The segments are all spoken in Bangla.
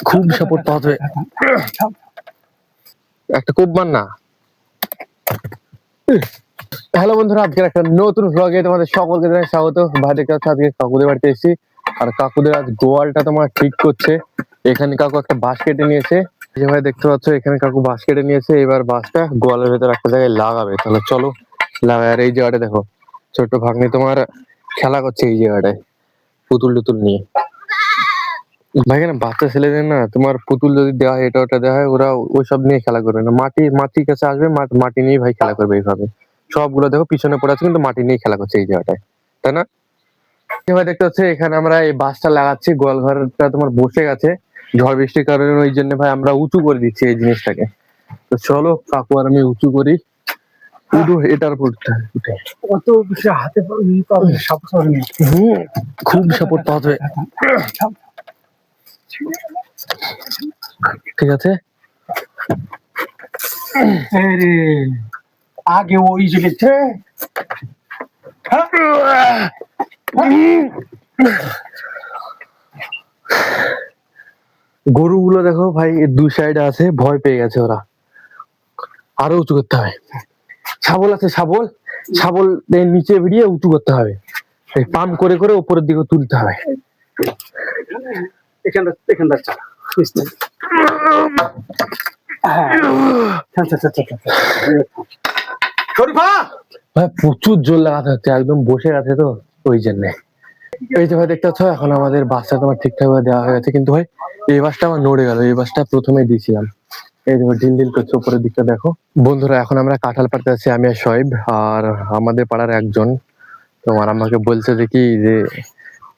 খুব সাপোর্ট পাওয়া যাবে, একটা খুব মান না। হ্যালো বন্ধুরা, আজকের একটা নতুন ভ্লগে তোমাদের সকলকে জানাই স্বাগত। ভাই দেখতে পাচ্ছ আজকে কাকুদের বাড়িতে এসেছি, আর কাকুদের আজ গোয়ালটা তোমার ঠিক করছে। এখানে কাকু একটা বাঁশ কেটে নিয়েছে, যে ভাই দেখতে পাচ্ছ এখানে কাকু বাঁশ কেটে নিয়েছে। এবার বাঁশটা গোয়ালের ভেতর একটা জায়গায় লাগাবে। তাহলে চলো লাগাই। আর এই জায়গাটা দেখো, ছোট্ট ভাগ্নি তোমার খেলা করছে এই জায়গাটায় পুতুল টুতুল নিয়ে। ভাই এখানে বাচ্চা ছেলেদের না তোমার পুতুল যদি দেওয়া হয়, এটা ওটা দেওয়া হয়, ওরা ওইসব নিয়ে খেলা করবে না। মাটির কাছে আসবে, মাটি নিয়ে ভাই খেলা করবে। এইভাবে সবগুলো দেখো পিছনে পড়ে আছে, কিন্তু মাটি নিয়ে খেলা করছে এই জায়গাটায়, তাই না? এবার দেখতে হচ্ছে এখানে আমরা এই বাঁশটা লাগাচ্ছি। গোয়াল ঘরটা তোমার বসে গেছে ঝড় বৃষ্টির কারণে, ওই জন্য ভাই আমরা উঁচু করে দিচ্ছি এই জিনিসটাকে। তো চলো কাকু আর আমি উঁচু করি। এটার উপর উঠে অত বেশি হাতে সাপোর্ট নেই। খুব সাপোর্ট পাওয়া যাবে, ঠিক আছে। আরে আগে ওই জিনিসটা গরুগুলো দেখো ভাই, দু সাইডে আছে, ভয় পেয়ে গেছে ওরা। আরো উঁচু করতে হবে। শাবল আছে, শাবল নিচে ভিড়িয়ে উঁচু করতে হবে। পাম্প করে করে উপরের দিকে তুলতে হবে। এখানটা চালা শরীফা ভাই প্রচুর জোর লাগাতে হচ্ছে, একদম বসে গেছে তো ওই জন্যে। এই যে ভাই দেখতে পাচ্ছ এখন আমাদের বাসটা তোমার ঠিকঠাক ভাবে দেওয়া হয়ে গেছে, কিন্তু ভাই এই বাসটা আমার নড়ে গেল। এই বাসটা প্রথমে দিয়েছিলাম, এই দেখো ঢিল ঢিল করছে উপরের দিকটা দেখো। বন্ধুরা এখন আমরা কাঁঠাল পাড়তে আছি, আমি আর শোয়েব আর আমাদের পাড়ার একজন। তোমার আমাকে বলছে যে কি যে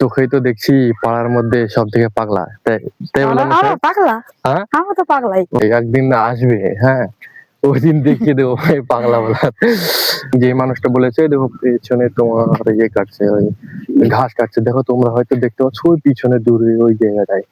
তোকেই তো দেখছি পাড়ার মধ্যে সব থেকে পাগলা, তাই তাই বললাম না শোয়েব? পাগলা? হ্যাঁ আমি তো পাগলাই। একদিন আসবে, হ্যাঁ ওই দিন দেখিয়ে দেবো ভাই পাগলা বলা। যে মানুষটা বলেছে দেখো পিছনে তোমার ইয়ে কাটছে, ওই ঘাস কাটছে, দেখো তোমরা হয়তো দেখতে পাচ্ছ ওই পিছনে দূরে ওই জায়গাটায়।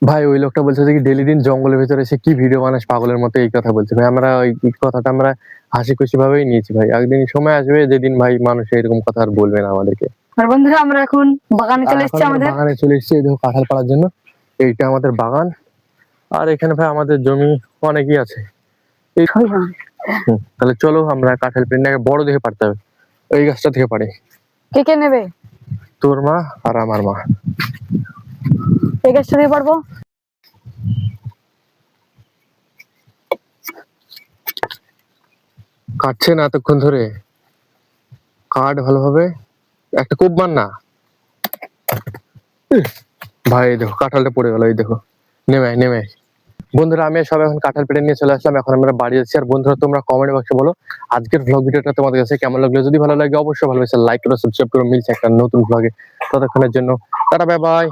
ভাই ওই লোকটা বলছে যে কি ডেলি দিন জঙ্গলের ভিতরে এসে কি ভিডিও বানাস পাগলের মতো, এই কথা বলছে। ভাই আমরা ওই কথাটা আমরা হাসি খুশি ভাবেই নিয়েছি। ভাই একদিন সময় আসবে যেদিন ভাই মানুষ এরকম কথা আর বলবে না আমাদেরকে। আর বন্ধুরা আমরা এখন বাগানে চলে এসেছি। বাগানে চলে এসেছি, দেখো কাঁঠাল পাড়ার জন্য। এইটা আমাদের বাগান, আর এখানে ভাই আমাদের জমি অনেকই আছে। তাহলে চলো আমরা কাঁঠাল পেড়ে বড় দেখে পারতে হবে। এই গাছটা থেকে পারে। কে কে নেবে? তোর মা আর আমার মা। এই গাছটা দিয়ে পারবো। কাটছে না এতক্ষণ ধরে, কাট ভালোভাবে, একটা কোপ মান না ভাই। দেখো কাঁঠালটা পড়ে গেল, এই দেখো নেমে নেমে। বন্ধুরা আমি সব এখন কাঁঠাল পেড়ে নিয়ে চলে আসলাম, এখন আমরা বাড়ি যাচ্ছি। আর বন্ধুরা তোমরা কমেন্ট বক্সে বলো আজকের ভ্লগ ভিডিওটা তোমাদের কাছে কেমন লাগলো। যদি ভালো লাগে অবশ্যই ভালোবেসে লাইক করো, সাবস্ক্রাইব করো। মিলছে একটা নতুন ভ্লগে, ততক্ষণের জন্য টাটা বাই বাই।